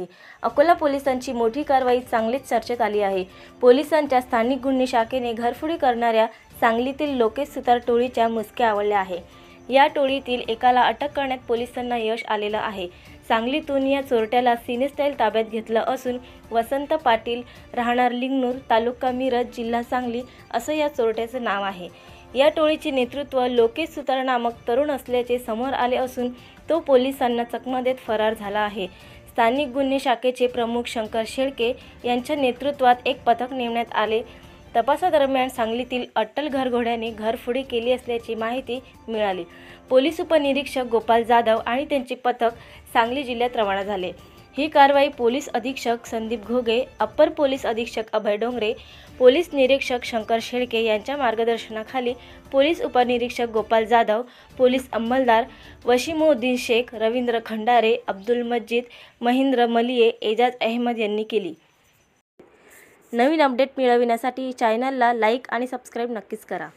आहे। अकोला पोलिसांची मोठी कारवाई सांगलीत चर्चेत आली आहे। पोलिसांच्या स्थानिक गुन्हे शाखेने घरफोडी करणाऱ्या सांगलीतील लोकेश सुतार टोळीच्या मुसक्या आवळल्या आहे। या टोळीतील एकाला अटक करण्यात पोलिसांना यश आलेलं आहे। सांगलीतून या चोरट्याला सिनेस्टाईल ताब्यात घेतलं असून वसंत पाटील राहणार लिंगणूर तालुका मिरज जिल्हा सांगली असं या चोरट्याचं नाव आहे। या टोळीचे नेतृत्व लोकेश सुतार नामक तरुण असल्याचे समोर आले असून तो पोलिसांना चकमा देत फरार झाला आहे। स्थानिक गुन्हे शाखेचे प्रमुख शंकर शेळके यांच्या नेतृत्वात एक पथक नेमण्यात आले। तपासादरम्यान सांगलीतील अट्टल घरघोड्याने घरफोडी केली असल्याची माहिती मिळाली। पोलीस उपनिरीक्षक गोपाल जाधव आणि त्यांचे पथक सांगली जिल्ह्यात रवाना झाले। ही कारवाई पोलीस अधीक्षक संदीप घोगे, अप्पर पोलीस अधीक्षक अभय डोंगरे, पोलीस निरीक्षक शंकर शेळके यांच्या मार्गदर्शनाखाली पोलीस उपनिरीक्षक गोपाल जाधव, पोलीस अंमलदार वशीमुद्दीन शेख, रवींद्र खंडारे, अब्दुल मजीद, महेंद्र मलिये, एजाज अहमद यांनी केली। नवीन अपडेट मिळविण्यासाठी चॅनलला लाईक आणि सबस्क्राईब नक्कीच करा।